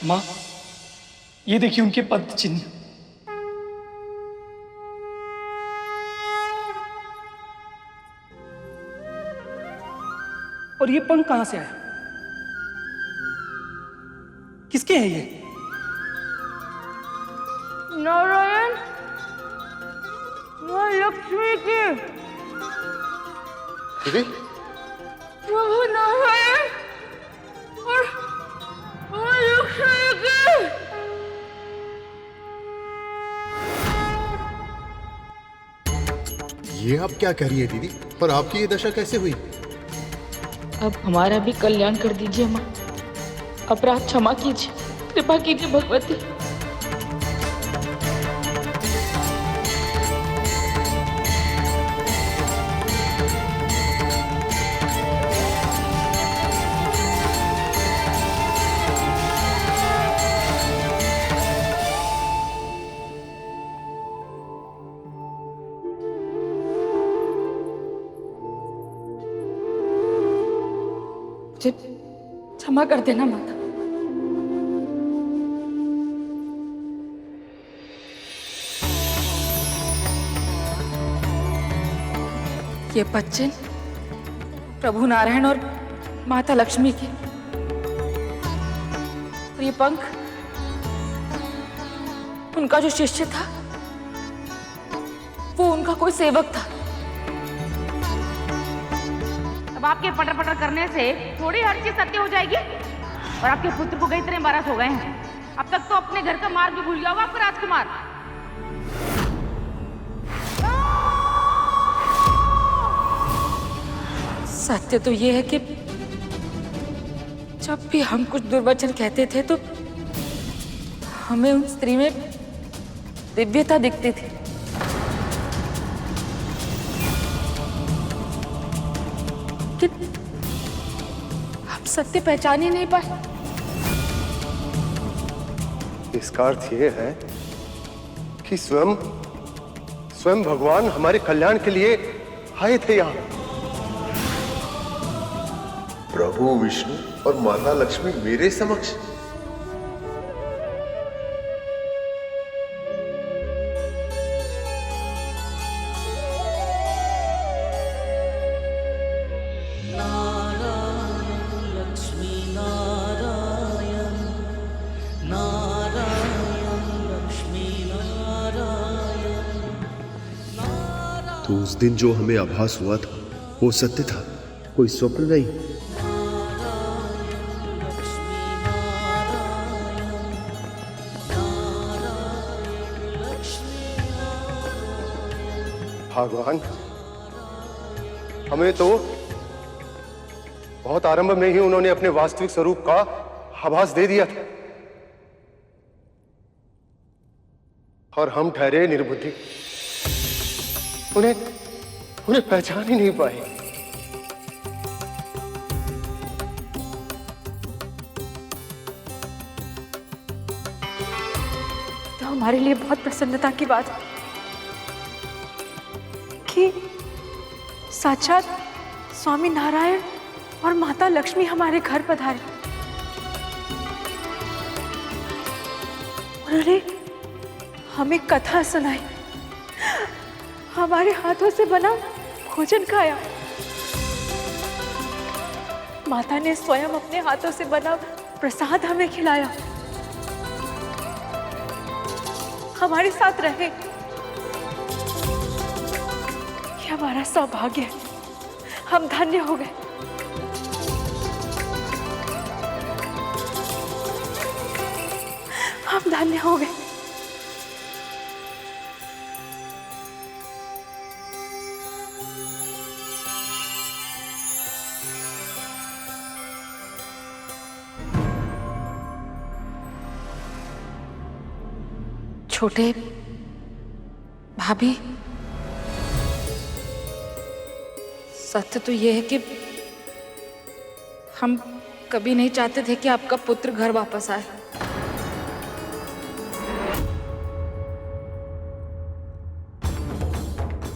माँ, ये देखिए उनके पद चिन्ह। और ये पंख कहां से आया? किसके हैं ये? नारायण, माँ लक्ष्मी के। दीदी, प्रभु नारायण और माँ लक्ष्मी के। ये आप क्या कह रही है दीदी? और आपकी ये दशा कैसे हुई? अब हमारा भी कल्याण कर दीजिए माँ। अपराध क्षमा कीजिए, कृपा कीजिए भगवती। मुझे क्षमा कर देना माता। ये बच्चन प्रभु नारायण और माता लक्ष्मी के, और ये पंख उनका जो शिष्य था, वो उनका कोई सेवक था। अब आपके पटर पटर करने से थोड़ी हर चीज सत्य हो जाएगी। और आपके पुत्र को कई तरह बारस हो गए हैं। अब तक तो अपने घर का मार्ग भी भूल गया होगा आपका राजकुमार। सत्य तो ये है कि जब भी हम कुछ दुर्वचन कहते थे तो हमें उन स्त्री में दिव्यता दिखती थी। हम सत्य पहचान ही नहीं पाए। इसका अर्थ ये है कि स्वयं भगवान हमारे कल्याण के लिए आए थे यहाँ। प्रभु विष्णु और माता लक्ष्मी मेरे समक्ष। तो उस दिन जो हमें आभास हुआ था वो सत्य था, कोई स्वप्न नहीं। भगवान, हमें तो बहुत आरंभ में ही उन्होंने अपने वास्तविक स्वरूप का आभास दे दिया था और हम ठहरे निर्बुद्धि, उन्हें पहचान ही नहीं पाए। तो हमारे लिए बहुत प्रसन्नता की बात है कि साक्षात स्वामी नारायण और माता लक्ष्मी हमारे घर पधारे। उन्होंने हमें कथा सुनाई, हमारे हाथों से बना भोजन खाया। माता ने स्वयं अपने हाथों से बना प्रसाद हमें खिलाया, हमारे साथ रहे। ये हमारा सौभाग्य है, हम धन्य हो गए। हम धन्य हो गए। छोटे भाभी, सत्य तो यह है कि हम कभी नहीं चाहते थे कि आपका पुत्र घर वापस आए।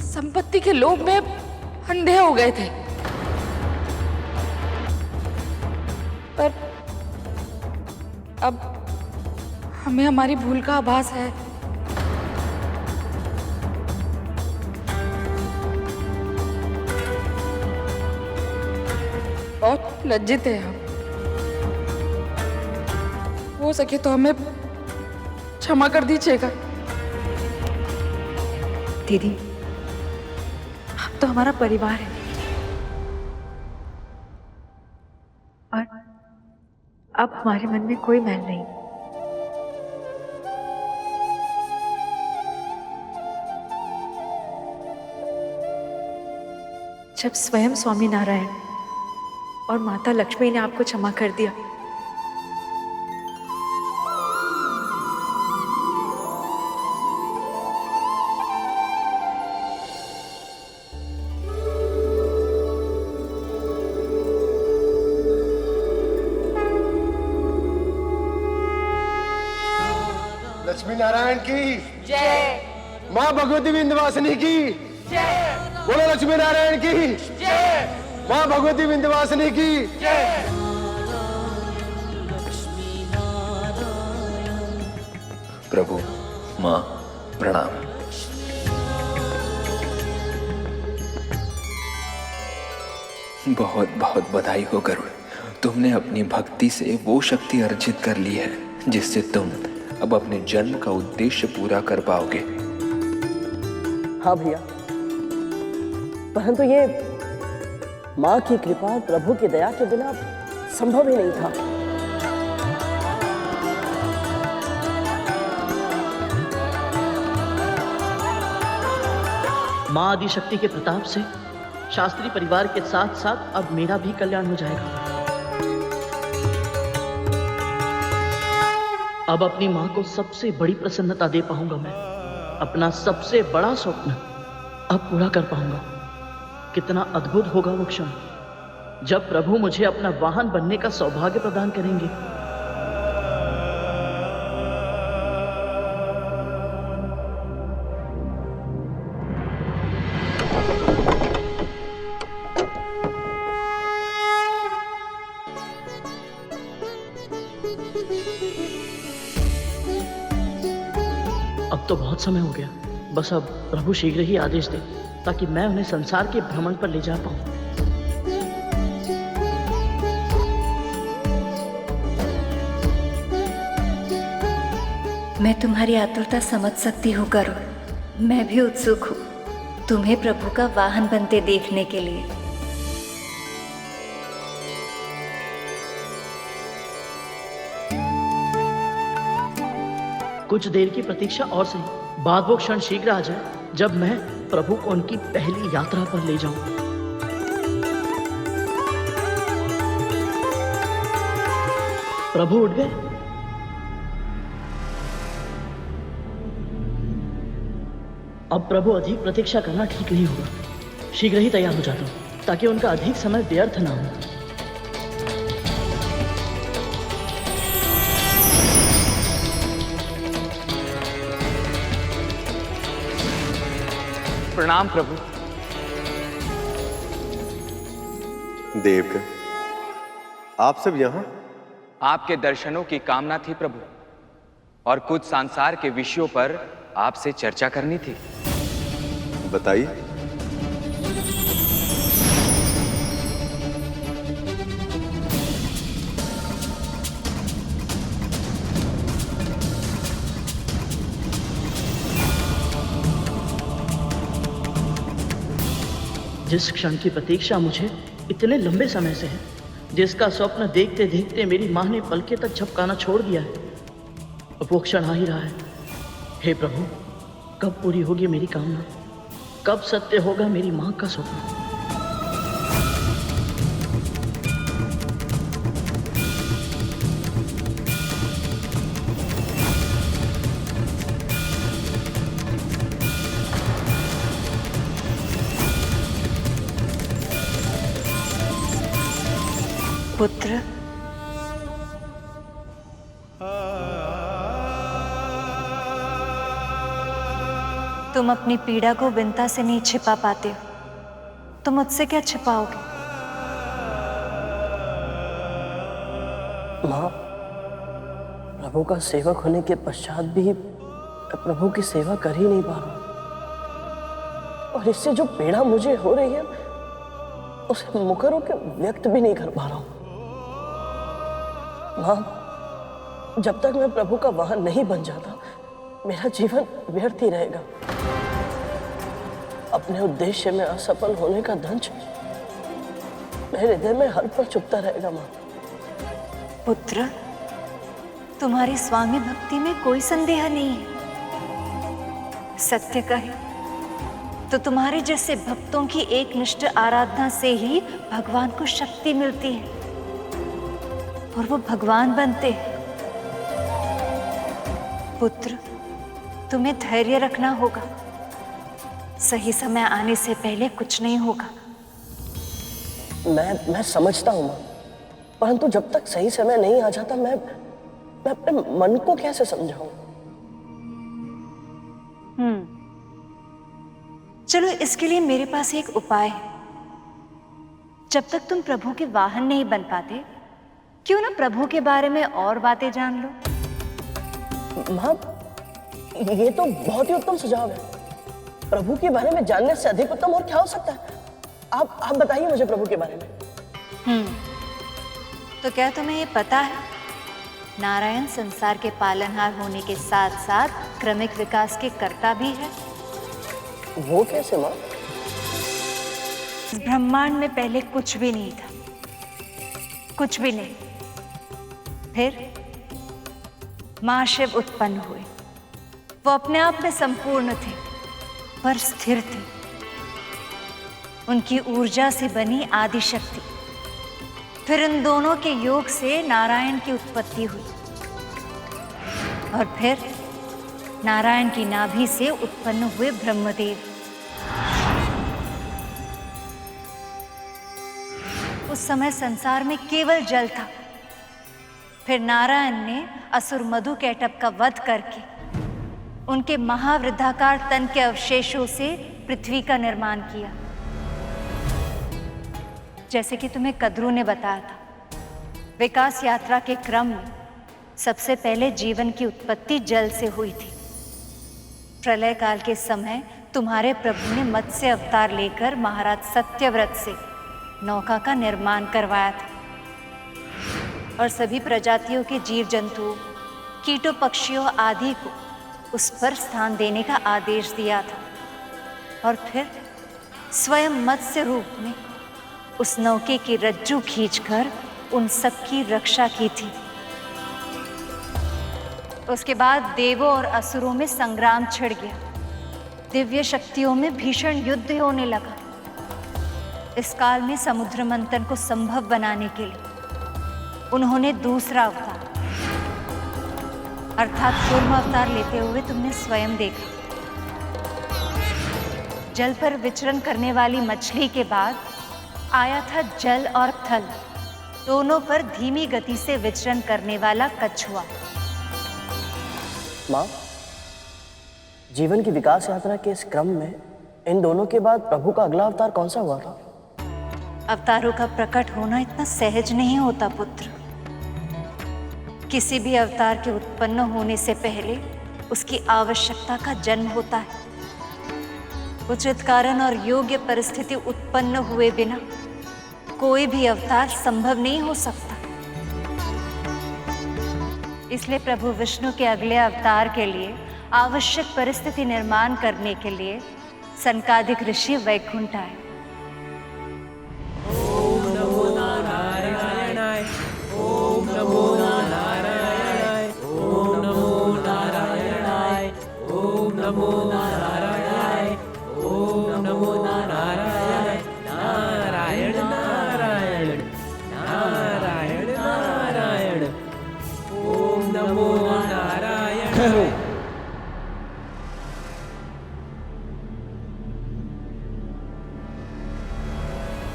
संपत्ति के लोभ में अंधे हो गए थे, पर अब हमें हमारी भूल का आभास है। बहुत लज्जित है हम। हो सके तो हमें क्षमा कर दीजिएगा। दीदी, आप तो हमारा परिवार है और अब हमारे मन में कोई मैल नहीं। जब स्वयं स्वामी नारायण और माता लक्ष्मी ने आपको क्षमा कर दिया, लक्ष्मी नारायण की जय, माँ भगवती विंध्यवासिनी की जय, बोलो लक्ष्मी नारायण की जय, माँ भगवती विंध्यवासिनी की जय। प्रभु, माँ प्रणाम। बहुत बहुत बधाई हो गरुड़, तुमने अपनी भक्ति से वो शक्ति अर्जित कर ली है जिससे तुम अब अपने जन्म का उद्देश्य पूरा कर पाओगे। हाँ भैया, परंतु ये माँ की कृपा और प्रभु की दया के बिना संभव ही नहीं था। माँ आदिशक्ति के प्रताप से शास्त्री परिवार के साथ साथ अब मेरा भी कल्याण हो जाएगा। अब अपनी माँ को सबसे बड़ी प्रसन्नता दे पाऊंगा। मैं अपना सबसे बड़ा स्वप्न अब पूरा कर पाऊंगा। कितना अद्भुत होगा वो क्षण जब प्रभु मुझे अपना वाहन बनने का सौभाग्य प्रदान करेंगे। अब तो बहुत समय हो गया, बस अब प्रभु शीघ्र ही आदेश दे ताकि मैं उन्हें संसार के भ्रमण पर ले जा पाऊं। मैं तुम्हारी आतुरता समझ सकती हूँ गरुड़। मैं भी उत्सुक हूँ तुम्हें प्रभु का वाहन बनते देखने के लिए। कुछ देर की प्रतीक्षा और सही, बाद वो क्षण शीघ्र आ जाए जब मैं प्रभु को उनकी पहली यात्रा पर ले जाऊं। प्रभु उठ गए? अब प्रभु अधिक प्रतीक्षा करना ठीक नहीं होगा। शीघ्र ही तैयार हो जाता हूं ताकि उनका अधिक समय व्यर्थ ना हो। प्रणाम प्रभु। देवगण, आप सब यहाँ? आपके दर्शनों की कामना थी प्रभु, और कुछ संसार के विषयों पर आपसे चर्चा करनी थी। बताइए। जिस क्षण की प्रतीक्षा मुझे इतने लंबे समय से है, जिसका स्वप्न देखते देखते मेरी माँ ने पलके तक झपकाना छोड़ दिया है, अब वो क्षण आ ही रहा है। हे प्रभु, कब पूरी होगी मेरी कामना? कब सत्य होगा मेरी माँ का स्वप्न? पुत्र, तुम अपनी पीड़ा को विंता से नहीं छिपा पाते हो, तो मुझसे क्या छिपाओगे? माँ, प्रभु का सेवक होने के पश्चात भी मैं प्रभु की सेवा कर ही नहीं पा रहा हूं। और इससे जो पीड़ा मुझे हो रही है उसे मुखर होकर व्यक्त भी नहीं कर पा रहा हूं। मां, जब तक मैं प्रभु का वाहन नहीं बन जाता मेरा जीवन व्यर्थ ही रहेगा। अपने उद्देश्य में असफल होने का दंश मेरे हृदय में हर पल चुभता रहेगा। मां, पुत्र, तुम्हारी स्वामी भक्ति में कोई संदेह नहीं है। सत्य कहे तो तुम्हारे जैसे भक्तों की एकनिष्ठ आराधना से ही भगवान को शक्ति मिलती है और वो भगवान बनते हैं। पुत्र, तुम्हें धैर्य रखना होगा। सही समय आने से पहले कुछ नहीं होगा। मैं समझता हूं मां, परंतु जब तक सही समय नहीं आ जाता मैं अपने मन को कैसे समझाऊं? चलो, इसके लिए मेरे पास एक उपाय है। जब तक तुम प्रभु के वाहन नहीं बन पाते, क्यों ना प्रभु के बारे में और बातें जान लो। मां, ये तो बहुत ही उत्तम सुझाव है। प्रभु के बारे में जानने से अधिक उत्तम और क्या हो सकता है? आप बताइए मुझे प्रभु के बारे में। तो क्या तुम्हें ये पता है, नारायण संसार के पालनहार होने के साथ साथ क्रमिक विकास के कर्ता भी है। वो कैसे मां? इस ब्रह्मांड में पहले कुछ भी नहीं था, कुछ भी नहीं। फिर महाशिव उत्पन्न हुए। वो अपने आप में संपूर्ण थे पर स्थिर थे। उनकी ऊर्जा से बनी आदि शक्ति, फिर इन दोनों के योग से नारायण की उत्पत्ति हुई और फिर नारायण की नाभि से उत्पन्न हुए ब्रह्मदेव। उस समय संसार में केवल जल था। फिर नारायण ने असुर मधुकैटभ का वध करके उनके महावृद्धाकार तन के अवशेषों से पृथ्वी का निर्माण किया। जैसे कि तुम्हें कद्रू ने बताया था, विकास यात्रा के क्रम में सबसे पहले जीवन की उत्पत्ति जल से हुई थी। प्रलय काल के समय तुम्हारे प्रभु ने मत्स्य अवतार लेकर महाराज सत्यव्रत से नौका का निर्माण करवाया था और सभी प्रजातियों के जीव जंतुओं, कीटों, पक्षियों आदि को उस पर स्थान देने का आदेश दिया था और फिर स्वयं मत्स्य रूप में उस नौके की रज्जू खींचकर उन सब की रक्षा की थी। उसके बाद देवों और असुरों में संग्राम छिड़ गया। दिव्य शक्तियों में भीषण युद्ध होने लगा। इस काल में समुद्र मंथन को संभव बनाने के लिए उन्होंने दूसरा अवतार अर्थात कूर्म अवतार लेते हुए तुमने स्वयं देखा। जल पर विचरण करने वाली मछली के बाद आया था जल और थल दोनों पर धीमी गति से विचरण करने वाला कछुआ। मां, जीवन की विकास यात्रा के इस क्रम में इन दोनों के बाद प्रभु का अगला अवतार कौन सा हुआ था? अवतारों का प्रकट होना इतना सहज नहीं होता पुत्र। किसी भी अवतार के उत्पन्न होने से पहले उसकी आवश्यकता का जन्म होता है। उचित कारण और योग्य परिस्थिति उत्पन्न हुए बिना कोई भी अवतार संभव नहीं हो सकता। इसलिए प्रभु विष्णु के अगले अवतार के लिए आवश्यक परिस्थिति निर्माण करने के लिए सनकादिक ऋषि वैकुंठ आए।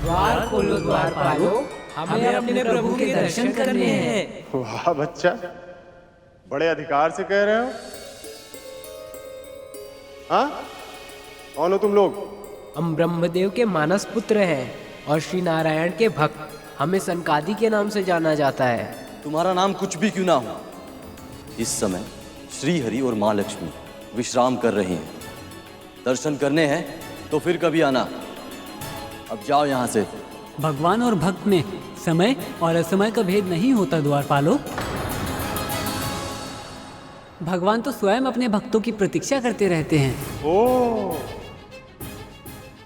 द्वार खोलो द्वारपालो, हमें अपने प्रभु के दर्शन करने हैं। वाह बच्चा, बड़े अधिकार से कह रहे हो। हाँ, कौन हो तुम लोग? हम ब्रह्मदेव के मानस पुत्र हैं और श्री नारायण के भक्त। हमें सनकादि के नाम से जाना जाता है। तुम्हारा नाम कुछ भी क्यों ना हो, इस समय श्री हरि और माँ लक्ष्मी विश्राम कर रही हैं। दर्शन करने हैं तो फिर कभी आना। अब जाओ यहाँ से। भगवान और भक्त में समय और असमय का भेद नहीं होता द्वारपालो। भगवान तो स्वयं अपने भक्तों की प्रतीक्षा करते रहते हैं। ओ,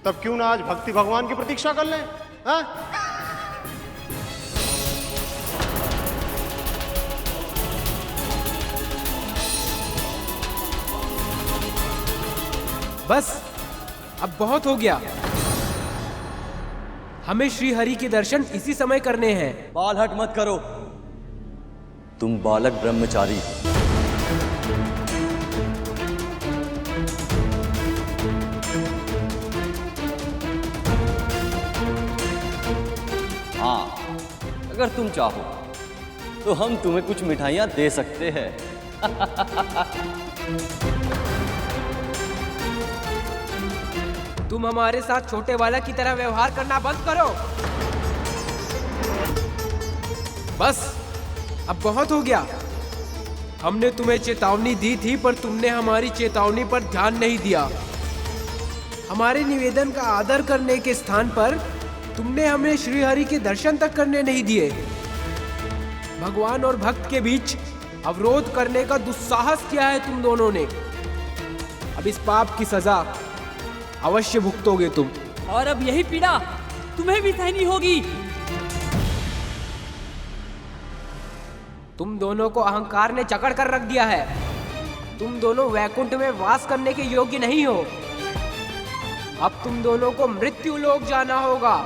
तब क्यों ना आज भक्ति भगवान की प्रतीक्षा कर लें? हाँ? बस अब बहुत हो गया। हमें श्री हरि के दर्शन इसी समय करने हैं। बाल हट मत करो, तुम बालक ब्रह्मचारी। हाँ, अगर तुम चाहो तो हम तुम्हें कुछ मिठाइयां दे सकते हैं। तुम हमारे साथ छोटे बालक की तरह व्यवहार करना बंद करो। बस अब बहुत हो गया। हमने तुम्हें चेतावनी दी थी पर तुमने हमारी चेतावनी पर ध्यान नहीं दिया। हमारे निवेदन का आदर करने के स्थान पर तुमने हमें श्री हरि के दर्शन तक करने नहीं दिए। भगवान और भक्त के बीच अवरोध करने का दुस्साहस किया है तुम दोनों ने। अब इस पाप की सजा अवश्य भुगतोगे तुम। और अब यही पीड़ा तुम्हें भी सहनी होगी। तुम दोनों को अहंकार ने जकड़ कर रख दिया है। तुम दोनों वैकुंठ में वास करने के योग्य नहीं हो। अब तुम दोनों को मृत्यु लोक जाना होगा।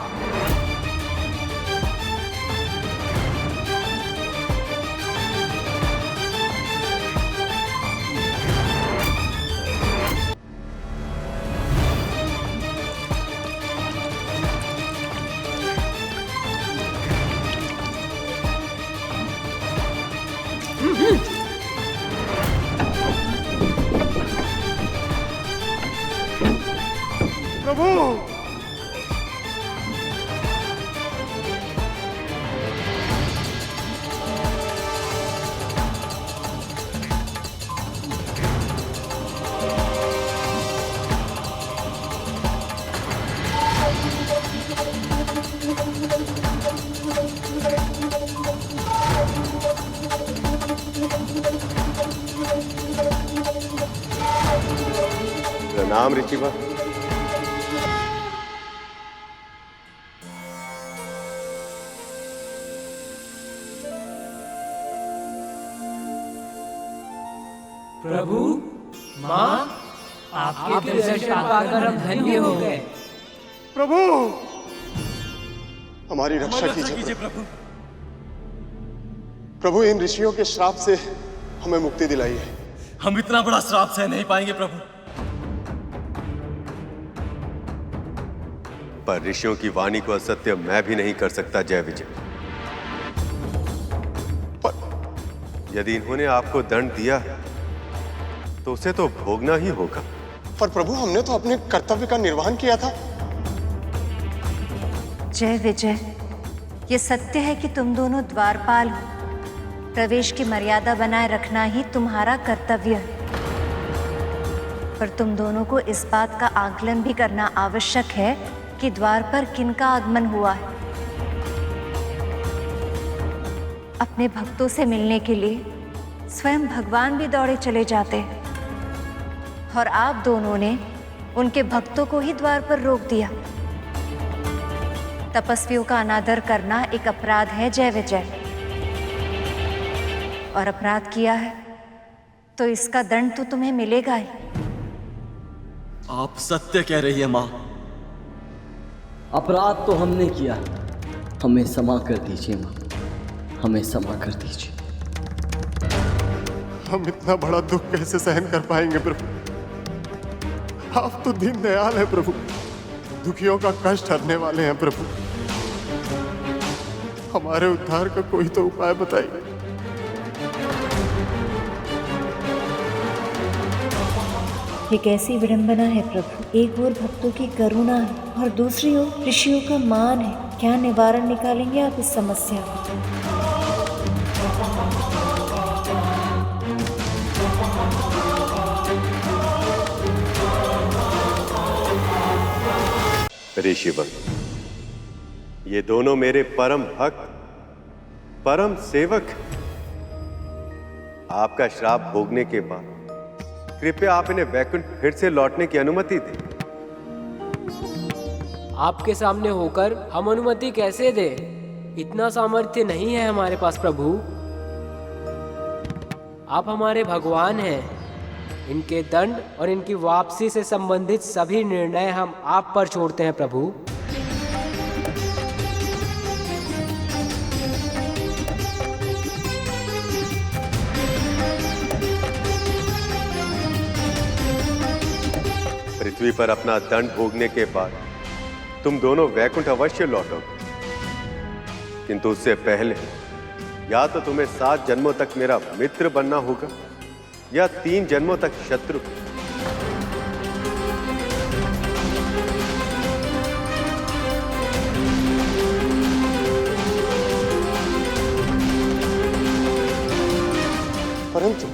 प्रभु, प्रणाम ऋषिवा। प्रभु, माँ, आपके दर्शन पाकर हम धन्य हो गए। प्रभु, हमारी रक्षा कीजिए प्रभु। प्रभु, इन ऋषियों के श्राप से हमें मुक्ति दिलाइए। हम इतना बड़ा श्राप सह नहीं पाएंगे प्रभु। पर ऋषियों की वाणी को असत्य मैं भी नहीं कर सकता जय विजय। पर यदि इन्होंने आपको दंड दिया तो उसे तो भोगना ही होगा। पर प्रभु, हमने तो अपने कर्तव्य का निर्वहन किया था। जय विजय, ये सत्य है कि तुम दोनों द्वारपाल हो। प्रवेश की मर्यादा बनाए रखना ही तुम्हारा कर्तव्य है। पर तुम दोनों को इस बात का आकलन भी करना आवश्यक है कि द्वार पर किनका आगमन हुआ है। अपने भक्तों से मिलने के लिए स्वयं भगवान भी दौड़े चले जाते हैं और आप दोनों ने उनके भक्तों को ही द्वार पर रोक दिया। तपस्वियों का अनादर करना एक अपराध है जय विजय, और अपराध किया है तो इसका दंड तो तुम्हें मिलेगा ही। आप सत्य कह रही है माँ। अपराध तो हमने किया, हमें क्षमा कर दीजिए माँ, हमें क्षमा कर दीजिए। हम इतना बड़ा दुख कैसे सहन कर पाएंगे प्रभु? आप तो दीन दयाल है प्रभु, दुखियों का कष्ट हरने वाले हैं प्रभु। हमारे उद्धार का कोई तो उपाय बताइए। ये कैसी विडंबना है प्रभु। एक ओर भक्तों की करुणा है और दूसरी ओर ऋषियों का मान है। क्या निवारण निकालेंगे आप इस समस्या का? ऋषिवर, ये दोनों मेरे परम भक्त, परम सेवक। आपका श्राप भोगने के बाद कृपया आप इन्हें वैकुंठ फिर से लौटने की अनुमति दें। आपके सामने होकर हम अनुमति कैसे दें? इतना सामर्थ्य नहीं है हमारे पास प्रभु। आप हमारे भगवान हैं। इनके दंड और इनकी वापसी से संबंधित सभी निर्णय हम आप पर छोड़ते हैं प्रभु। पृथ्वी पर अपना दंड भोगने के बाद तुम दोनों वैकुंठ अवश्य लौटोगे, किंतु उससे पहले या तो तुम्हें 7 जन्मों तक मेरा मित्र बनना होगा या 3 जन्मों तक शत्रु। परंतु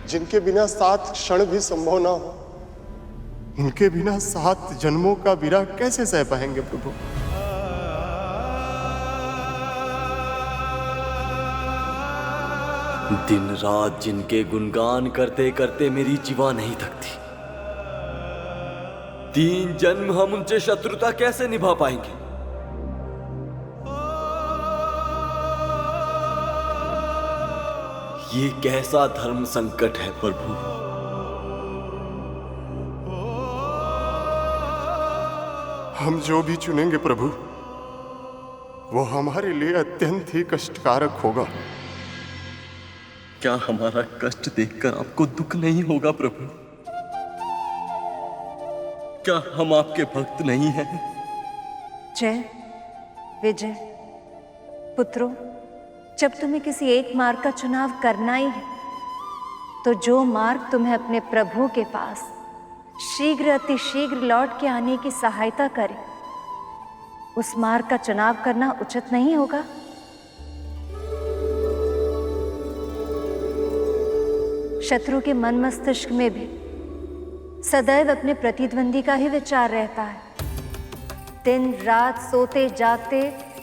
जिनके बिना 7 क्षण भी संभव ना हो, उनके बिना 7 जन्मों का विरह कैसे सह पाएंगे प्रभु? दिन रात जिनके गुणगान करते करते मेरी जीवा नहीं थकती, 3 जन्म हम उनसे शत्रुता कैसे निभा पाएंगे? ये कैसा धर्म संकट है प्रभु? हम जो भी चुनेंगे प्रभु, वो हमारे लिए अत्यंत ही कष्टकारक होगा। क्या हमारा कष्ट देखकर आपको दुख नहीं होगा प्रभु? क्या हम आपके भक्त नहीं हैं? जय विजय पुत्रों, जब तुम्हें किसी एक मार्ग का चुनाव करना ही है, तो जो मार्ग तुम्हें अपने प्रभु के पास शीघ्र अतिशीघ्र लौट के आने की सहायता करे, उस मार्ग का चुनाव करना उचित नहीं होगा? शत्रु के मन मस्तिष्क में भी सदैव अपने प्रतिद्वंदी का ही विचार रहता है। दिन रात सोते जागते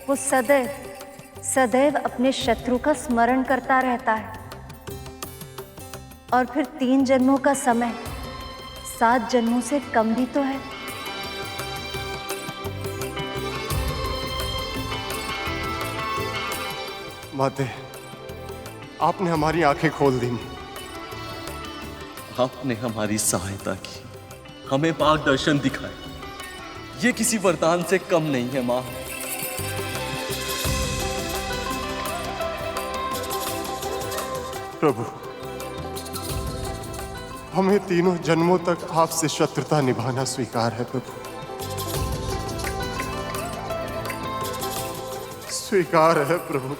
वो सदैव अपने शत्रु का स्मरण करता रहता है। और फिर 3 जन्मों का समय 7 जन्मों से कम भी तो है। माते, आपने हमारी आंखें खोल दी। आपने हमारी सहायता की, हमें मार्गदर्शन दिखाया। ये किसी वरदान से कम नहीं है मां। प्रभु, हमें 3 जन्मों तक आपसे शत्रुता निभाना स्वीकार है प्रभु, स्वीकार है प्रभु।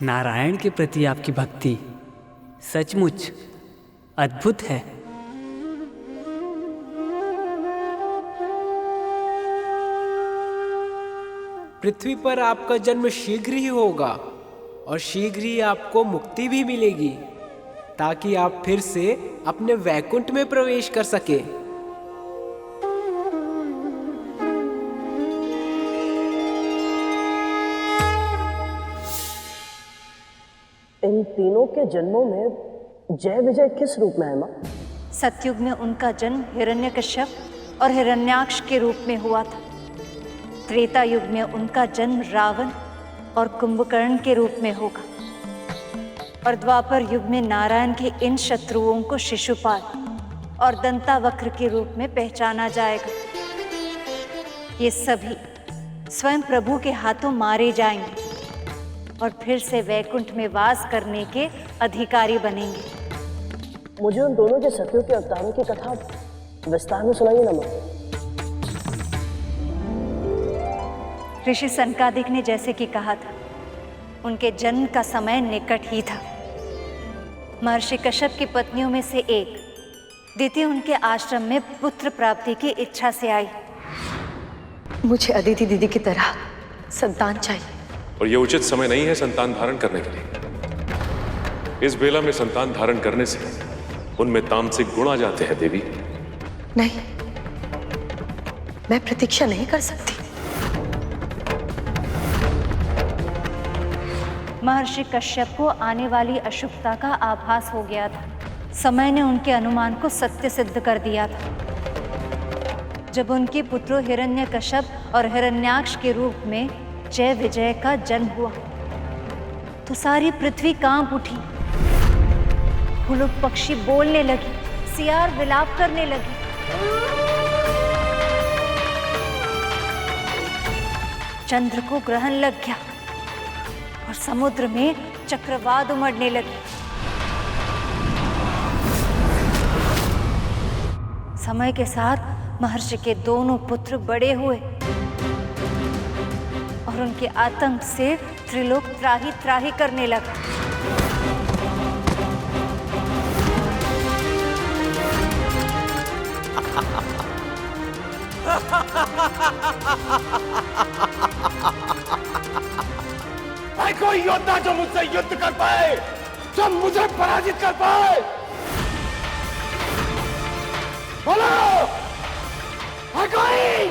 नारायण के प्रति आपकी भक्ति सचमुच अद्भुत है। पृथ्वी पर आपका जन्म शीघ्र ही होगा और शीघ्र ही आपको मुक्ति भी मिलेगी, ताकि आप फिर से अपने वैकुंठ में प्रवेश कर सके। इन तीनों के जन्मों में जय विजय किस रूप में है मां? सतयुग में उनका जन्म हिरण्यकश्यप और हिरण्याक्ष के रूप में हुआ था। त्रेता युग में उनका जन्म रावण और कुंभकर्ण के रूप में होगा। और द्वापर युग में नारायण के इन शत्रुओं को शिशुपाल और दंतावक्र के रूप में पहचाना जाएगा। ये सभी स्वयं प्रभु के हाथों मारे जाएंगे और फिर से वैकुंठ में वास करने के अधिकारी बनेंगे। मुझे उन दोनों के सत्यों के अवतारों की कथा विस्तार में सुनाइए ना मां। ऋषि सनकादिक ने जैसे कि कहा था, उनके जन्म का समय निकट ही था। महर्षि कश्यप की पत्नियों में से एक दिति उनके आश्रम में पुत्र प्राप्ति की इच्छा से आई। मुझे अदिति दीदी की तरह संतान चाहिए। और ये उचित समय नहीं है संतान धारण करने के लिए। इस बेला में संतान धारण करने से उनमें तामसिक गुण आ जाते हैं देवी। नहीं, मैं प्रतीक्षा नहीं कर सकती। महर्षि कश्यप को आने वाली अशुभता का आभास हो गया था। समय ने उनके अनुमान को सत्य सिद्ध कर दिया था। जब उनके पुत्रों हिरण्यकश्यप और हिरण्याक्ष के रूप में जय विजय का जन्म हुआ तो सारी पृथ्वी कांप उठी। फूल पक्षी बोलने लगी, सियार विलाप करने लगी। चंद्र को ग्रहण लग गया और समुद्र में चक्रवात उमड़ने लगी। समय के साथ महर्षि के दोनों पुत्र बड़े हुए और उनके आतंक से त्रिलोक त्राही त्राही करने लगा। है कोई योद्धा जो मुझसे युद्ध कर पाए, जो मुझे पराजित कर पाए? बोलो, है कोई?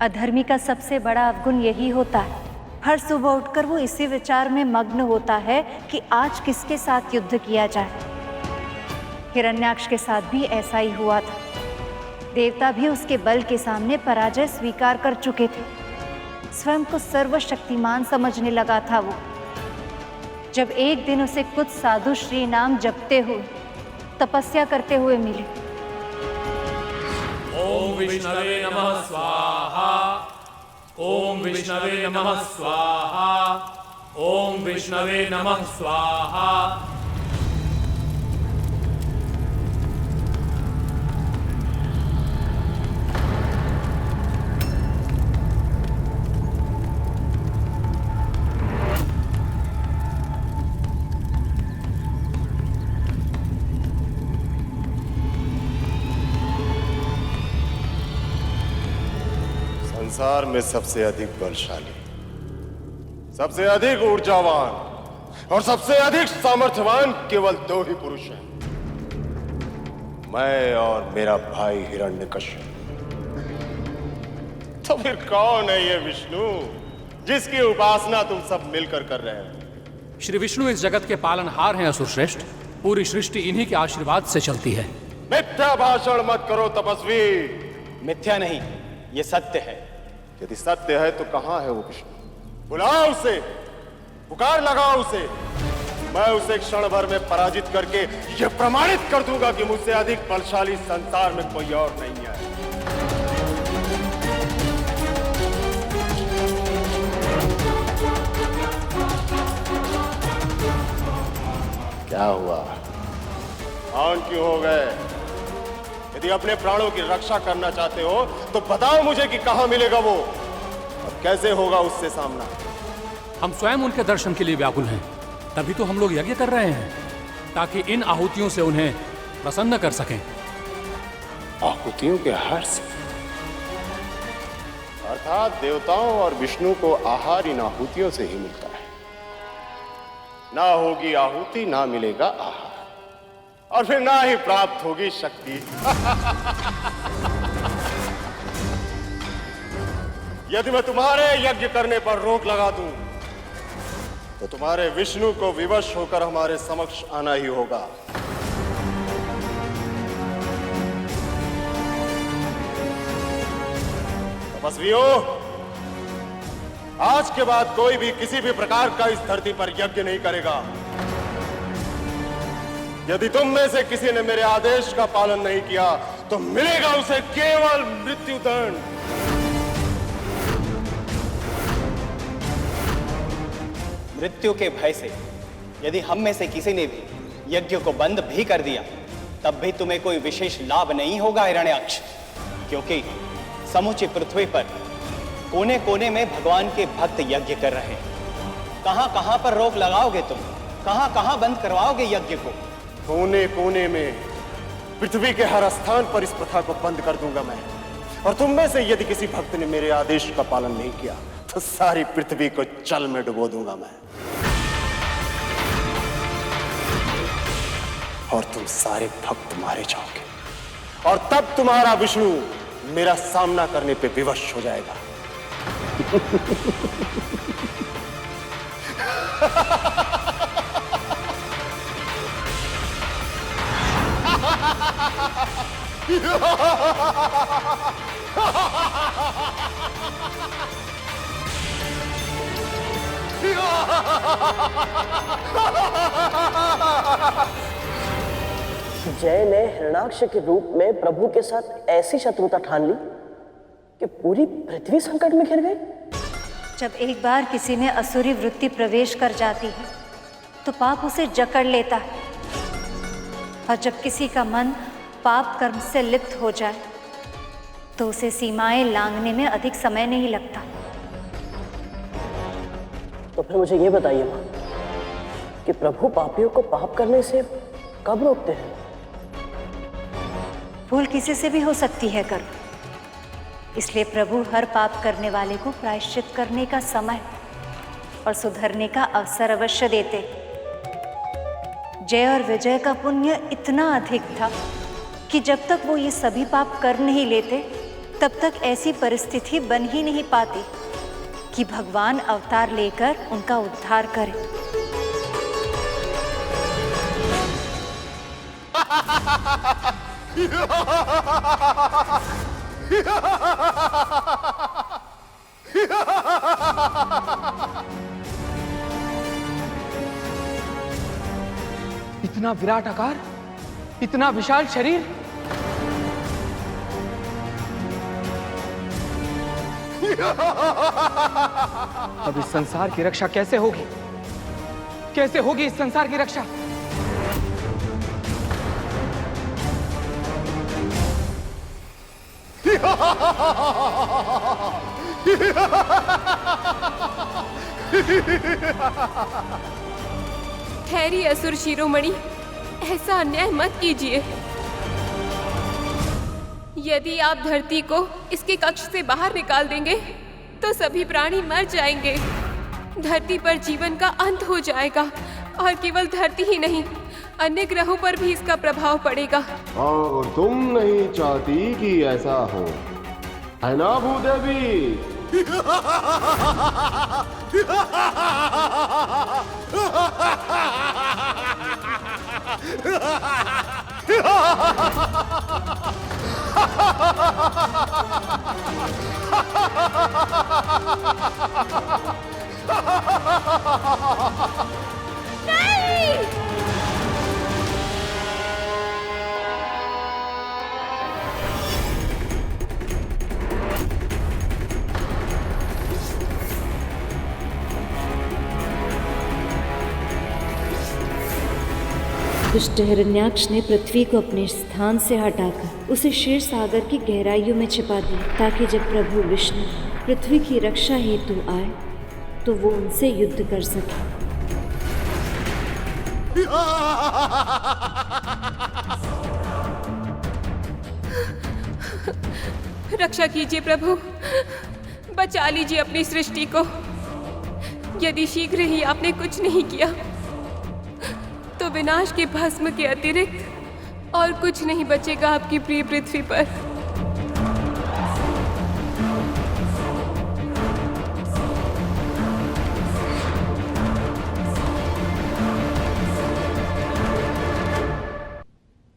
अधर्मी का सबसे बड़ा अवगुण यही होता है। हर सुबह उठकर वो इसी विचार में मग्न होता है कि आज किसके साथ युद्ध किया जाए। हिरण्याक्ष के साथ भी ऐसा ही हुआ था। देवता भी उसके बल के सामने पराजय स्वीकार कर चुके थे। स्वयं को सर्वशक्तिमान समझने लगा था वो। जब एक दिन उसे कुछ साधु श्री नाम जपते हुए, तपस्या करते हुए मिले। ओम विष्णवे नमः स्वाहा, ओम विष्णवे नमः स्वाहा, ओम विष्णवे नमः स्वाहा। संसार में सबसे अधिक बलशाली, सबसे अधिक ऊर्जावान और सबसे अधिक सामर्थ्यवान केवल दो ही पुरुष हैं, मैं और मेरा भाई हिरण्यकश्यप। तो फिर कौन है ये विष्णु जिसकी उपासना तुम सब मिलकर कर रहे हो? श्री विष्णु इस जगत के पालनहार हैं असुर श्रेष्ठ। पूरी सृष्टि इन्हीं के आशीर्वाद से चलती है। मिथ्या भाषण मत करो तपस्वी। मिथ्या नहीं, ये सत्य है। यदि सत्य है तो कहां है वो विष्णु? बुलाओ उसे, पुकार लगाओ उसे। मैं उसे क्षण भर में पराजित करके ये प्रमाणित कर दूंगा कि मुझसे अधिक बलशाली संसार में कोई और नहीं है। क्या हुआ? ऑन क्यों हो गए? यदि अपने प्राणों की रक्षा करना चाहते हो तो बताओ मुझे कि कहां मिलेगा वो और कैसे होगा उससे सामना। हम स्वयं उनके दर्शन के लिए व्याकुल हैं। तभी तो हम लोग यज्ञ कर रहे हैं ताकि इन आहुतियों से उन्हें प्रसन्न कर सकें। आहुतियों के आहार से? अर्थात देवताओं और विष्णु को आहार इन आहुतियों से ही मिलता है। ना होगी आहुति ना मिलेगा आहार, और फिर ना ही प्राप्त होगी शक्ति। यदि मैं तुम्हारे यज्ञ करने पर रोक लगा दूं तो तुम्हारे विष्णु को विवश होकर हमारे समक्ष आना ही होगा। तपस्वियों, आज के बाद कोई भी किसी भी प्रकार का इस धरती पर यज्ञ नहीं करेगा। यदि तुम में से किसी ने मेरे आदेश का पालन नहीं किया तो मिलेगा उसे केवल मृत्युदंड। मृत्यु के भय से यदि हम में से किसी ने भी यज्ञ को बंद भी कर दिया तब भी तुम्हें कोई विशेष लाभ नहीं होगा हिरण्याक्ष, क्योंकि समूची पृथ्वी पर कोने कोने में भगवान के भक्त यज्ञ कर रहे हैं। कहां कहां पर रोक लगाओगे तुम? कहां कहां बंद करवाओगे यज्ञ को? कोने कोने में, पृथ्वी के हर स्थान पर इस प्रथा को बंद कर दूंगा मैं, और तुम में से यदि किसी भक्त ने मेरे आदेश का पालन नहीं किया तो सारी पृथ्वी को जल में डुबो दूंगा मैं, और तुम सारे भक्त मारे जाओगे, और तब तुम्हारा विष्णु मेरा सामना करने पे विवश हो जाएगा। जय ने हिरणाक्ष के रूप में प्रभु के साथ ऐसी शत्रुता ठान ली कि पूरी पृथ्वी संकट में घिर गई। जब एक बार किसी में असुरी वृत्ति प्रवेश कर जाती है तो पाप उसे जकड़ लेता है, और जब किसी का मन पाप कर्म से लिप्त हो जाए तो उसे सीमाएं लांघने में अधिक समय नहीं लगता। तो फिर मुझे ये बताइए मां कि प्रभु पापियों को पाप करने से कब रोकते हैं? भूल किसी से भी हो सकती है कर्म, इसलिए प्रभु हर पाप करने वाले को प्रायश्चित करने का समय और सुधरने का अवसर अवश्य देते। जय और विजय का पुण्य इतना अधिक था कि जब तक वो ये सभी पाप कर नहीं लेते तब तक ऐसी परिस्थिति बन ही नहीं पाती कि भगवान अवतार लेकर उनका उद्धार करे। इतना विराट आकार, इतना विशाल शरीर, अब इस संसार की रक्षा कैसे होगी? कैसे होगी इस संसार की रक्षा? ठहरी असुर शिरोमणि, ऐसा अन्याय मत कीजिए। यदि आप धरती को इसके कक्ष से बाहर निकाल देंगे तो सभी प्राणी मर जाएंगे। धरती पर जीवन का अंत हो जाएगा, और केवल धरती ही नहीं, अन्य ग्रहों पर भी इसका प्रभाव पड़ेगा। और तुम नहीं चाहती कि ऐसा हो, है ना भूदेवी? दुष्ट हिरण्याक्ष ने पृथ्वी को अपने स्थान से हटाकर उसे क्षीर सागर की गहराइयों में छिपा दिया, ताकि जब प्रभु विष्णु पृथ्वी की रक्षा हेतु आए तो वो उनसे युद्ध कर सके। रक्षा कीजिए प्रभु, बचा लीजिए अपनी सृष्टि को। यदि शीघ्र ही आपने कुछ नहीं किया तो विनाश के भस्म के अतिरिक्त और कुछ नहीं बचेगा आपकी प्रिय पृथ्वी पर।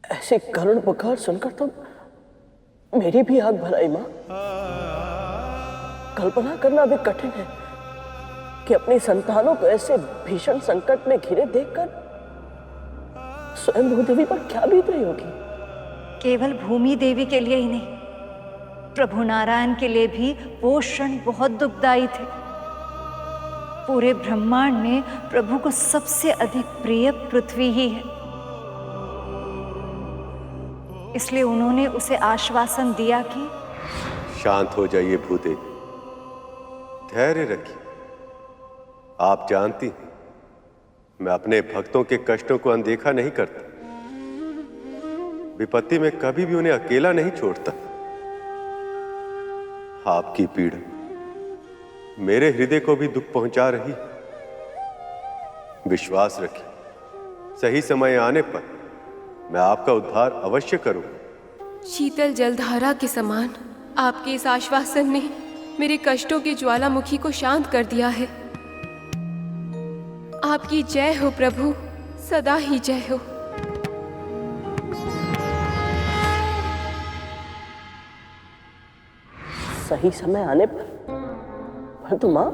ऐसी करुण पुकार सुनकर तो मेरी भी आग भर आई मां। कल्पना करना भी कठिन है कि अपनी संतानों को ऐसे भीषण संकट में घिरे देखकर स्वयं भूदेवी पर क्या बीत रही होगी। केवल भूमि देवी के लिए ही नहीं, प्रभु नारायण के लिए भी वो क्षण बहुत दुखदायी थे। पूरे ब्रह्मांड में प्रभु को सबसे अधिक प्रिय पृथ्वी ही है, इसलिए उन्होंने उसे आश्वासन दिया कि शांत हो जाइए भूदेवी, धैर्य रखिए। आप जानती हैं मैं अपने भक्तों के कष्टों को अनदेखा नहीं करता, विपत्ति में कभी भी उन्हें अकेला नहीं छोड़ता। आपकी पीड़ा मेरे हृदय को भी दुख पहुंचा रही। विश्वास रखिए, सही समय आने पर मैं आपका उद्धार अवश्य करूंगा। शीतल जलधारा के समान आपके इस आश्वासन ने मेरे कष्टों की ज्वालामुखी को शांत कर दिया है। आपकी जय हो प्रभु, सदा ही जय हो। सही समय आने पर परंतु माँ,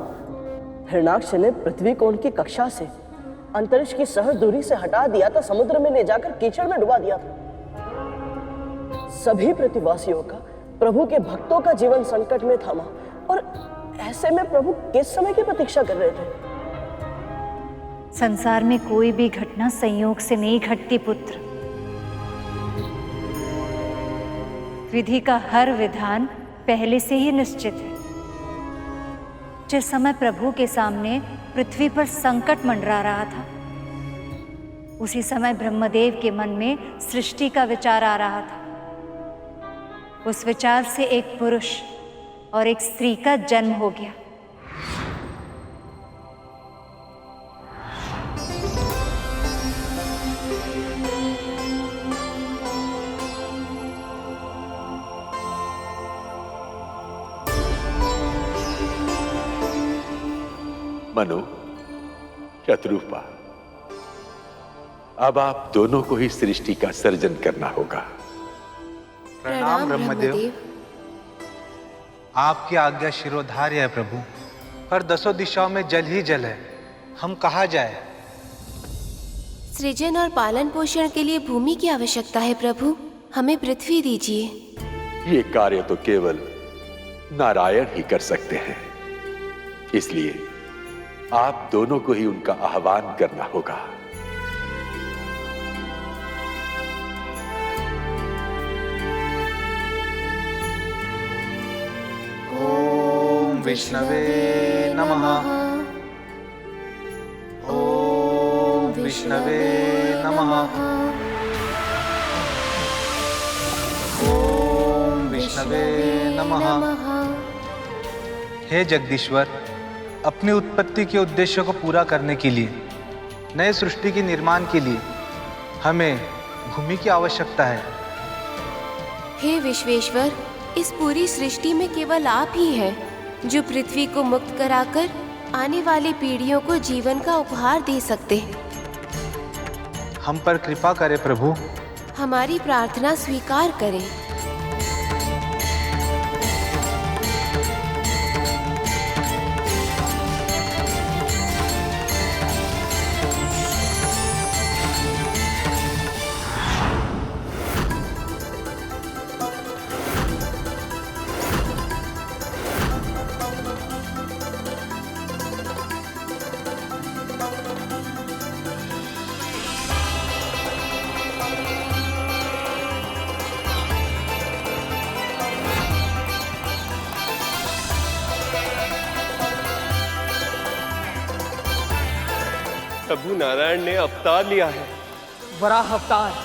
हिरणाक्ष ने पृथ्वी को उनकी कक्षा से, अंतरिक्ष की सहज दूरी से हटा दिया था, समुद्र में ले जाकर कीचड़ में डुबा दिया था। सभी पृथ्वीवासियों का, प्रभु के भक्तों का जीवन संकट में था माँ, और ऐसे में प्रभु किस समय की प्रतीक्षा कर रहे थे? संसार में कोई भी घटना संयोग से नहीं घटती पुत्र। विधि का हर विधान पहले से ही निश्चित है। जिस समय प्रभु के सामने पृथ्वी पर संकट मंडरा रहा था, उसी समय ब्रह्मदेव के मन में सृष्टि का विचार आ रहा था। उस विचार से एक पुरुष और एक स्त्री का जन्म हो गया। मनु, शत्रुपा, अब आप दोनों को ही सृष्टि का सर्जन करना होगा। प्रणाम ब्रह्मदेव। आपकी आज्ञा शिरोधार्य है प्रभु, पर दसों दिशाओं में जल ही जल है, हम कहाँ जाए? सृजन और पालन पोषण के लिए भूमि की आवश्यकता है प्रभु, हमें पृथ्वी दीजिए। ये कार्य तो केवल नारायण ही कर सकते हैं, इसलिए आप दोनों को ही उनका आह्वान करना होगा। ओम विष्णवे नमः। ओम विष्णवे नमः। ओम विष्णवे नमः। हे जगदीश्वर, अपनी उत्पत्ति के उद्देश्य को पूरा करने के लिए, नए सृष्टि के निर्माण के लिए हमें भूमि की आवश्यकता है। हे विश्वेश्वर, इस पूरी सृष्टि में केवल आप ही हैं जो पृथ्वी को मुक्त कराकर आने वाली पीढ़ियों को जीवन का उपहार दे सकते हैं। हम पर कृपा करें प्रभु। हमारी प्रार्थना स्वीकार करें। प्रभु नारायण ने अवतार लिया है। वराह अवतार।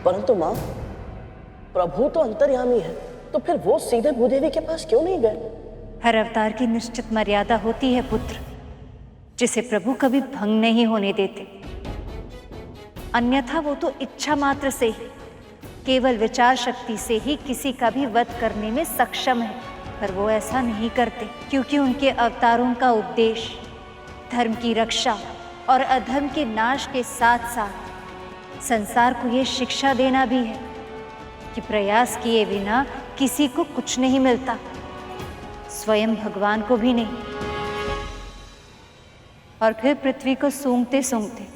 परंतु माँ, प्रभु तो अंतर्यामी है, तो फिर वो सीधे भूदेवी के पास क्यों नहीं गए? हर अवतार की निश्चित मर्यादा होती है पुत्र, जिसे प्रभु कभी भंग नहीं होने देते। अन्यथा वो तो इच्छा मात्र से ही, केवल विचार शक्ति से ही किसी का भी वध करने में सक्षम है, पर वो ऐसा नहीं करते क्योंकि उनके अवतारों का उद्देश्य धर्म की रक्षा और अधर्म के नाश के साथ साथ संसार को ये शिक्षा देना भी है कि प्रयास किए बिना किसी को कुछ नहीं मिलता, स्वयं भगवान को भी नहीं। और फिर पृथ्वी को सूंघते सूंघते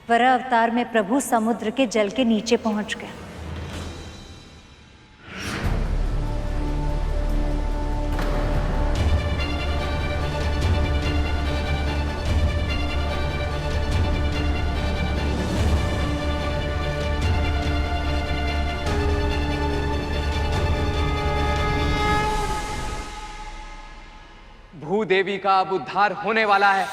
वराह अवतार में प्रभु समुद्र के जल के नीचे पहुंच गया। भूदेवी का अब उद्धार होने वाला है।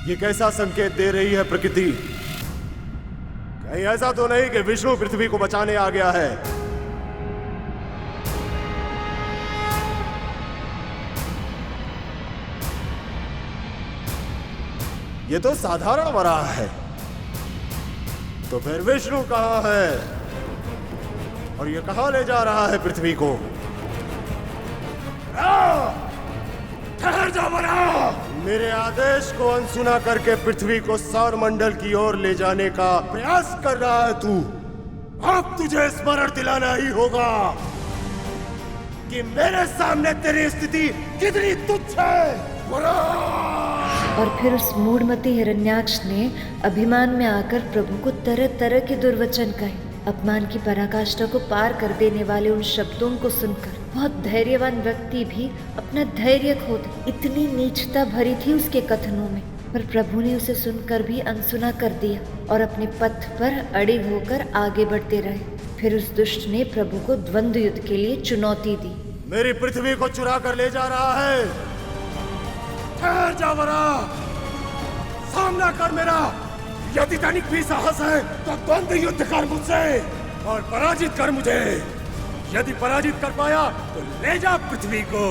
ये कैसा संकेत दे रही है प्रकृति? कहीं ऐसा तो नहीं कि विष्णु पृथ्वी को बचाने आ गया है? ये तो साधारण वराह है, तो फिर विष्णु कहां है और ये कहां ले जा रहा है पृथ्वी को? ठहर जा वराह! मेरे आदेश को अनसुना करके पृथ्वी को सौर मंडल की ओर ले जाने का प्रयास कर रहा है तू। अब तुझे स्मरण दिलाना ही होगा कि मेरे सामने तेरी स्थिति कितनी तुच्छ है। और फिर उस मूढ़मती हिरण्याक्ष ने अभिमान में आकर प्रभु को तरह तरह के दुर्वचन कहे। अपमान की पराकाष्ठा को पार कर देने वाले उन शब्दों को सुनकर बहुत धैर्यवान व्यक्ति भी अपना धैर्य खो दे, इतनी नीचता भरी थी उसके कथनों में। पर प्रभु ने उसे सुनकर भी अनसुना कर दिया और अपने पथ पर अड़िग होकर आगे बढ़ते रहे। फिर उस दुष्ट ने प्रभु को द्वंद्व युद्ध के लिए चुनौती दी। मेरी पृथ्वी को चुरा कर ले जा रहा है। ठहर जा वराह, सामना कर मेरा। यदि तनिक भी साहस है तो द्वंद्व युद्ध कर मुझसे और पराजित कर मुझे। यदि पराजित कर पाया तो ले जा पृथ्वी को।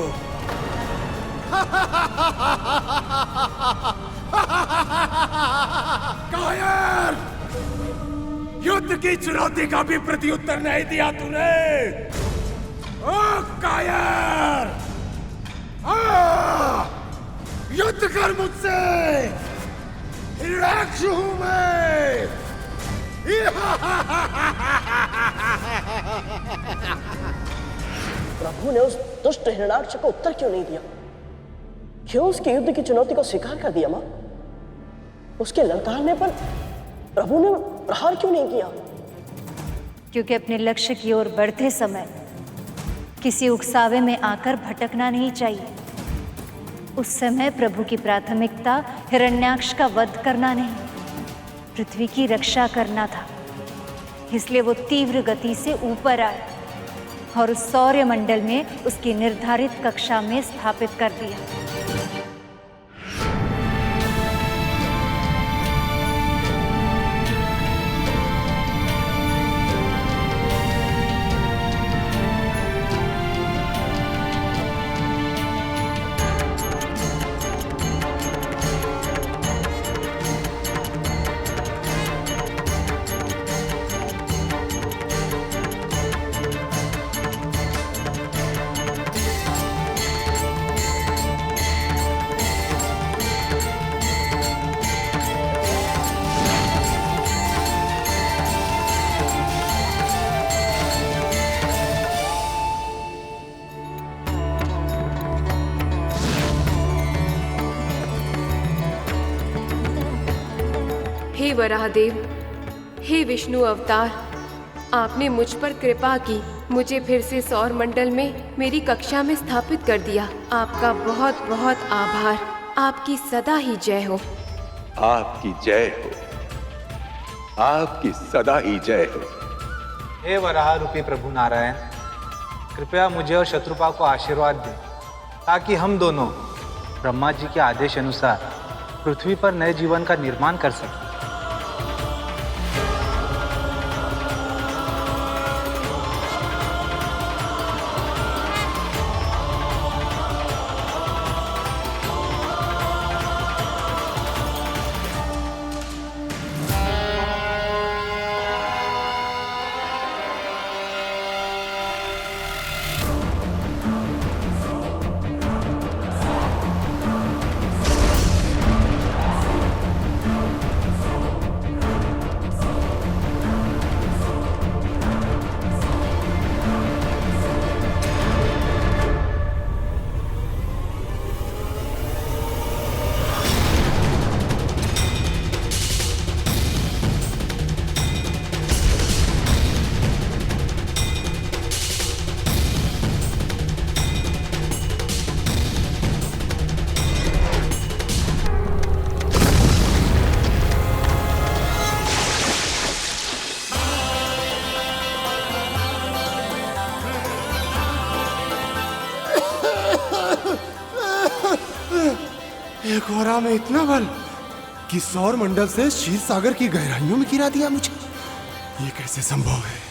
कायर, युद्ध की चुनौती का भी प्रत्युत्तर नहीं दिया तूने। ओ कायर, युद्ध कर मुझसे। हिरण्याक्ष हूं मैं। प्रभु ने उस दुष्ट हिरण्याक्ष को उत्तर क्यों नहीं दिया? क्यों उसके युद्ध की चुनौती को स्वीकार कर दिया? मां, उसके ललकारने पर प्रभु ने प्रहार क्यों नहीं किया? क्योंकि अपने लक्ष्य की ओर बढ़ते समय किसी उकसावे में आकर भटकना नहीं चाहिए। उस समय प्रभु की प्राथमिकता हिरण्याक्ष का वध करना नहीं, पृथ्वी की रक्षा करना था। इसलिए वो तीव्र गति से ऊपर आए और उस सौर्य मंडल में उसकी निर्धारित कक्षा में स्थापित कर दिया। हे वराहदेव, हे विष्णु अवतार, आपने मुझ पर कृपा की, मुझे फिर से सौर मंडल में मेरी कक्षा में स्थापित कर दिया। आपका बहुत बहुत आभार। आपकी सदा ही जय हो। आपकी जय हो, आपकी सदा ही जय हो। हे वराह रूपी प्रभु नारायण, कृपया मुझे और शत्रुपा को आशीर्वाद दें ताकि हम दोनों ब्रह्मा जी के आदेश अनुसार पृथ्वी पर नए जीवन का निर्माण कर सकें। एक होरा में इतना बल कि सौर मंडल से क्षीर सागर की गहराइयों में गिरा दिया मुझे। ये कैसे संभव है?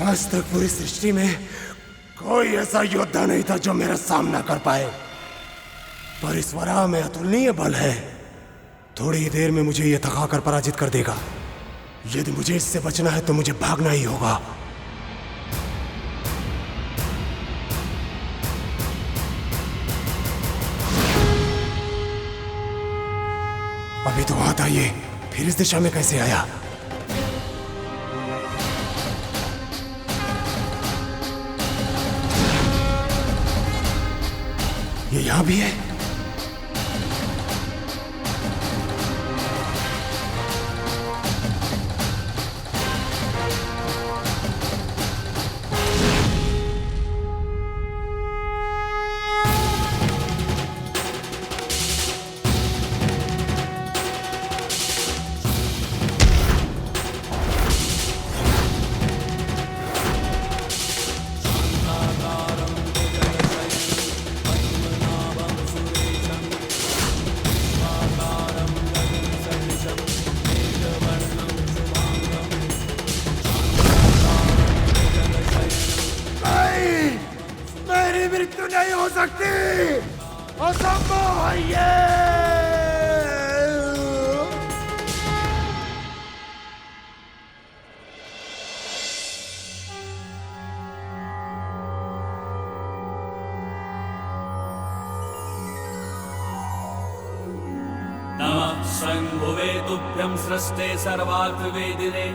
आज तक पूरी सृष्टि में कोई ऐसा योद्धा नहीं था जो मेरा सामना कर पाए, पर इस वराह में अतुलनीय बल है। थोड़ी ही देर में मुझे यह थकाकर पराजित कर देगा। यदि मुझे इससे बचना है तो मुझे भागना ही होगा। अभी तो वहां था ये, फिर इस दिशा में कैसे आया? ये यहां भी है। मृत्यु नहीं हो सकती, असंभव है ये। नमः शंभुवे तुभ्यं सृष्टे सर्वार्थवेदिने,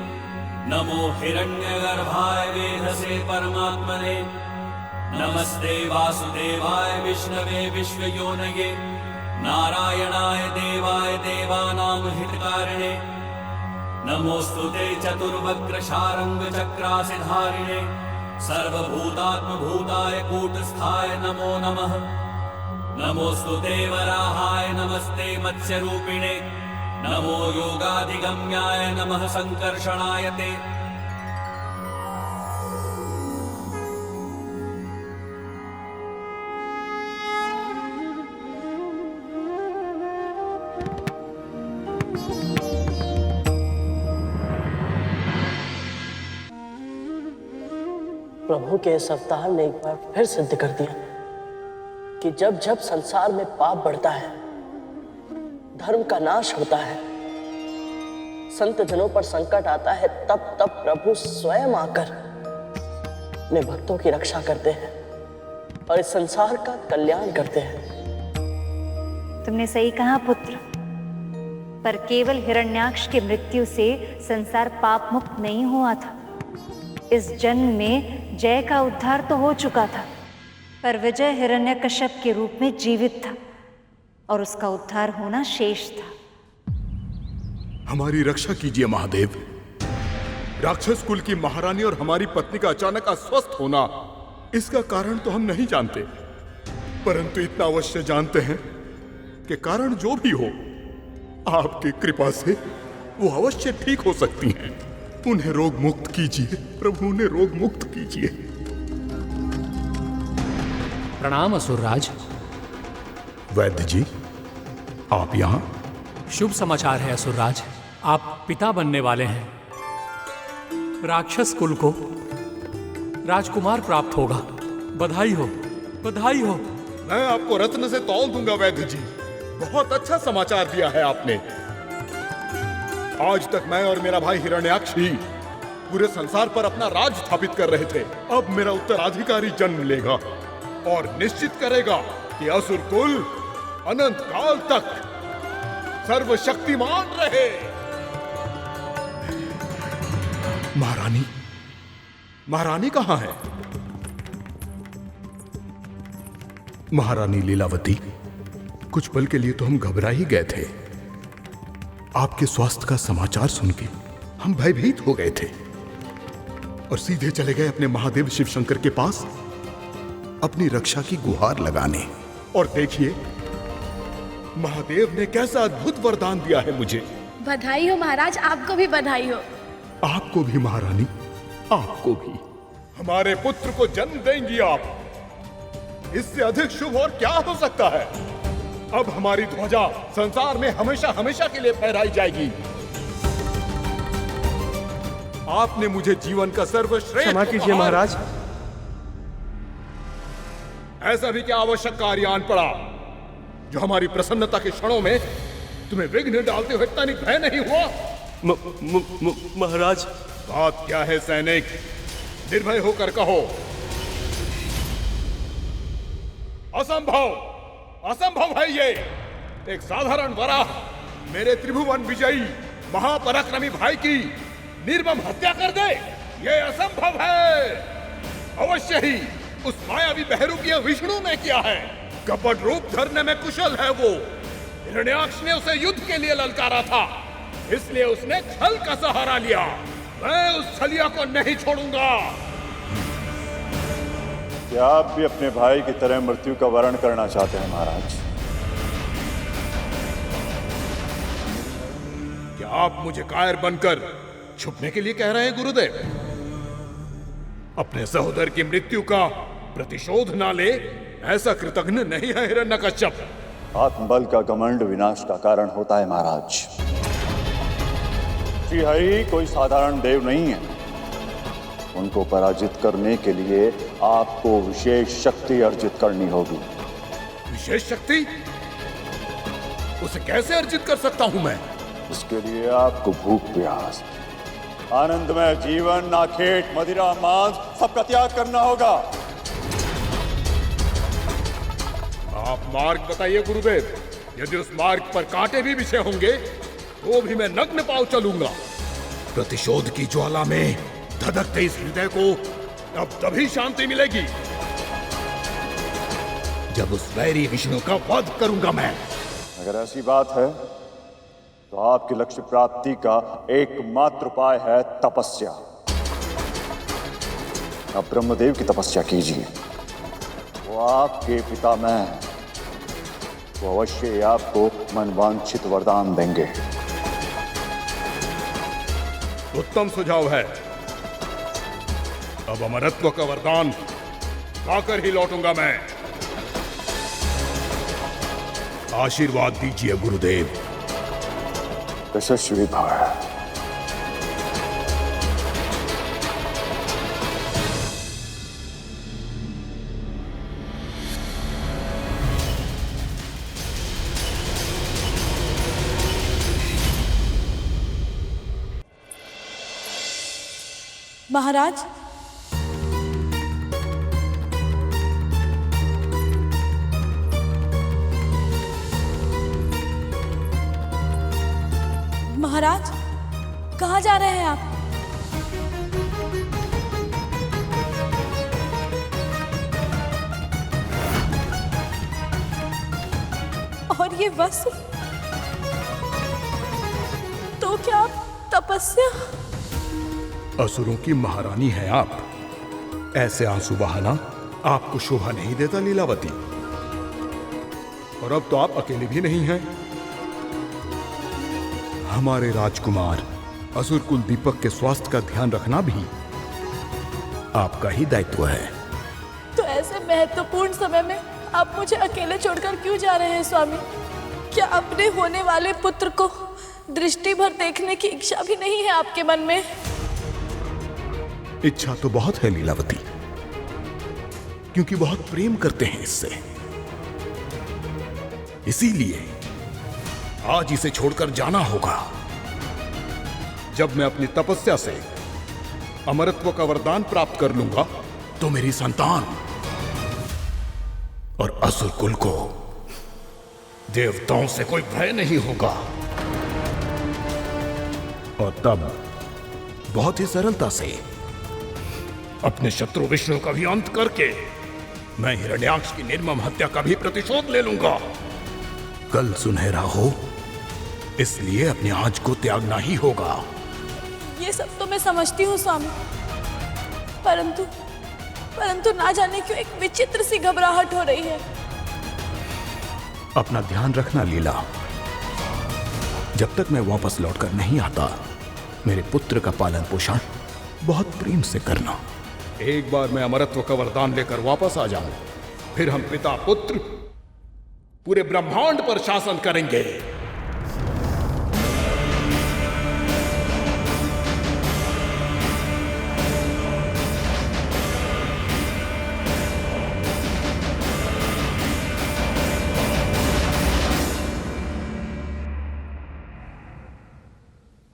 नमो हिरण्यगर्भाय वेधसे परमात्मने, नमस्ते वासुदेवाय विष्णवे विश्वयोनये, नारायणाय देवाय देवानां हितकारिणे, नमोस्तुते चतुर्वक्र शारंग चक्रासिधारिणे, सर्वभूतात्मभूताय कूटस्थाय नमो नमः। नमोस्तुते वराहाय नमस्ते मत्स्यरूपिणे, नमो योगाधिगम्याय नमः संकर्षणाय ते। प्रभु के इस अवतार ने एक बार फिर सिद्ध कर दिया कि जब जब संसार में पाप बढ़ता है, धर्म का नाश होता है, संत जनों पर संकट आता है, तब तब प्रभु स्वयं आकर अपने भक्तों की रक्षा करते हैं और इस संसार का कल्याण करते हैं। तुमने सही कहा पुत्र, पर केवल हिरण्याक्ष की मृत्यु से संसार पाप मुक्त नहीं हुआ था। इस जन्म में जय का उद्धार तो हो चुका था, पर विजय हिरण्यकश्यप के रूप में जीवित था और उसका उद्धार होना शेष था। हमारी रक्षा कीजिए महादेव। राक्षस कुल की महारानी और हमारी पत्नी का अचानक अस्वस्थ होना, इसका कारण तो हम नहीं जानते, परंतु इतना अवश्य जानते हैं कि कारण जो भी हो, आपकी कृपा से वो अवश्य ठीक हो सकती हैं। उन्हें रोग मुक्त कीजिए प्रभु, उन्हें रोग मुक्त कीजिए। प्रणाम असुरराज। वैद्य जी, आप यहाँ? शुभ समाचार है असुरराज, आप पिता बनने वाले हैं। राक्षस कुल को राजकुमार प्राप्त होगा। बधाई हो, बधाई हो। मैं आपको रत्न से तौल दूंगा वैद्य जी। बहुत अच्छा समाचार दिया है आपने। आज तक मैं और मेरा भाई हिरण्याक्ष ही पूरे संसार पर अपना राज स्थापित कर रहे थे। अब मेरा उत्तराधिकारी जन्म लेगा और निश्चित करेगा कि असुर कुल अनंत काल तक सर्वशक्तिमान रहे। महारानी, महारानी कहां है? महारानी लीलावती, कुछ पल के लिए तो हम घबरा ही गए थे। आपके स्वास्थ्य का समाचार सुन के हम भयभीत हो गए थे और सीधे चले गए अपने महादेव शिव शंकर के पास अपनी रक्षा की गुहार लगाने। और देखिए, महादेव ने कैसा अद्भुत वरदान दिया है मुझे। बधाई हो महाराज, आपको भी बधाई हो। आपको भी महारानी, आपको भी। हमारे पुत्र को जन्म देंगी आप। इससे अधिक शुभ और क्या हो सकता है? अब हमारी ध्वजा संसार में हमेशा हमेशा के लिए फहराई जाएगी। आपने मुझे जीवन का सर्वश्रेष्ठ क्षमा कीजिए महाराज। ऐसा भी क्या आवश्यक कार्य आन पड़ा जो हमारी प्रसन्नता के क्षणों में तुम्हें विघ्न डालते हुए तनिक भय नहीं हुआ? महाराज, बात क्या है सैनिक? निर्भय होकर कहो। असंभव, असंभव है ये। एक साधारण वराह मेरे त्रिभुवन विजयी महापराक्रमी भाई की निर्मम हत्या कर दे, ये असंभव है। अवश्य ही उस मायावी बहरूपीय विष्णु ने किया है। कपट रूप धरने में कुशल है वो। हिरण्याक्ष ने उसे युद्ध के लिए ललकारा था, इसलिए उसने छल का सहारा लिया। मैं उस छलिया को नहीं छोड़ूंगा। क्या आप भी अपने भाई की तरह मृत्यु का वर्ण करना चाहते हैं महाराज? क्या आप मुझे कायर बनकर छुपने के लिए कह रहे हैं गुरुदेव? अपने सहोदर की मृत्यु का प्रतिशोध ना ले, ऐसा कृतघ्न नहीं है हिरण्यकश्यप। आत्मबल का घमंड विनाश का कारण होता है महाराज। श्री हरि कोई साधारण देव नहीं है। उनको पराजित करने के लिए आपको विशेष शक्ति अर्जित करनी होगी। विशेष शक्ति? उसे कैसे अर्जित कर सकता हूं मैं? इसके लिए आपको भूख प्यास, आनंदमय जीवन, नाखेट, मदिरा, मांस सबका त्याग करना होगा। आप मार्ग बताइए गुरुदेव। यदि उस मार्ग पर कांटे भी बिछे होंगे तो भी मैं नग्न पांव चलूंगा। प्रतिशोध की ज्वाला में धधकते इस हृदय को अब तभी शांति मिलेगी जब उस वैरी विष्णु का वध करूंगा मैं। अगर ऐसी बात है तो आपके लक्ष्य प्राप्ति का एकमात्र उपाय है तपस्या। आप ब्रह्मदेव की तपस्या कीजिए। वो आपके पिता मैं, वो अवश्य आपको मनवांछित वरदान देंगे। उत्तम सुझाव है। अब अमरत्व का वरदान पाकर ही लौटूंगा मैं। आशीर्वाद दीजिए गुरुदेव। यशस्वी भव। महाराज, महाराज, कहाँ जा रहे हैं आप? और ये वस्त्र, तो क्या आप तपस्या? असुरों की महारानी हैं आप। ऐसे आंसू बहाना आपको शोभा नहीं देता लीलावती। और अब तो आप अकेले भी नहीं हैं। हमारे राजकुमार असुर कुल दीपक के स्वास्थ्य का ध्यान रखना भी आपका ही दायित्व है। तो ऐसे महत्वपूर्ण समय में आप मुझे अकेले छोड़कर क्यों जा रहे हैं स्वामी? क्या अपने होने वाले पुत्र को दृष्टि भर देखने की इच्छा भी नहीं है आपके मन में? इच्छा तो बहुत है लीलावती, क्योंकि बहुत प्रेम करते हैं इससे। इसीलिए आज इसे छोड़कर जाना होगा। जब मैं अपनी तपस्या से अमरत्व का वरदान प्राप्त कर लूंगा तो मेरी संतान और असुर कुल को देवताओं से कोई भय नहीं होगा। और तब बहुत ही सरलता से अपने शत्रु विष्णु का भी अंत करके मैं हिरण्याक्ष की निर्मम हत्या का भी प्रतिशोध ले लूंगा। कल सुनहरा हो, इसलिए अपने आज को त्यागना ही होगा। ये सब तो मैं समझती हूँ स्वामी, परंतु ना जाने क्यों एक विचित्र सी घबराहट हो रही है। अपना ध्यान रखना लीला। जब तक मैं वापस लौटकर नहीं आता, मेरे पुत्र का पालन पोषण बहुत प्रेम से करना। एक बार मैं अमरत्व का वरदान लेकर वापस आ जाऊं, फिर हम पिता पुत्र पूरे ब्रह्मांड पर शासन करेंगे।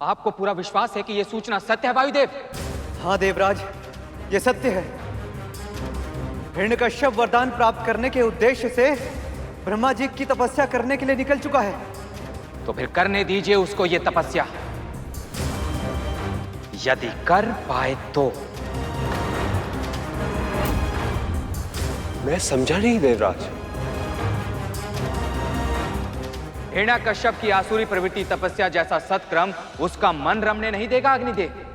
आपको पूरा विश्वास है कि यह सूचना सत्य है वायुदेव? हाँ देवराज, ये सत्य है। हिरण्यकश्यप वरदान प्राप्त करने के उद्देश्य से ब्रह्मा जी की तपस्या करने के लिए निकल चुका है। तो फिर करने दीजिए उसको ये तपस्या, यदि कर पाए तो। मैं समझा नहीं देवराज। हिरण्यकश्यप की आसुरी प्रवृत्ति तपस्या जैसा सत्क्रम उसका मन रमने नहीं देगा अग्निदेव।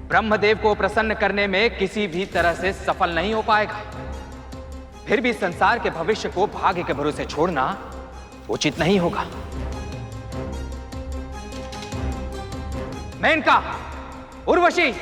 ब्रह्मदेव को प्रसन्न करने में किसी भी तरह से सफल नहीं हो पाएगा। फिर भी संसार के भविष्य को भाग्य के भरोसे छोड़ना उचित नहीं होगा। मेनका, उर्वशी,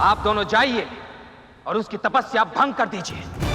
आप दोनों जाइए और उसकी तपस्या भंग कर दीजिए।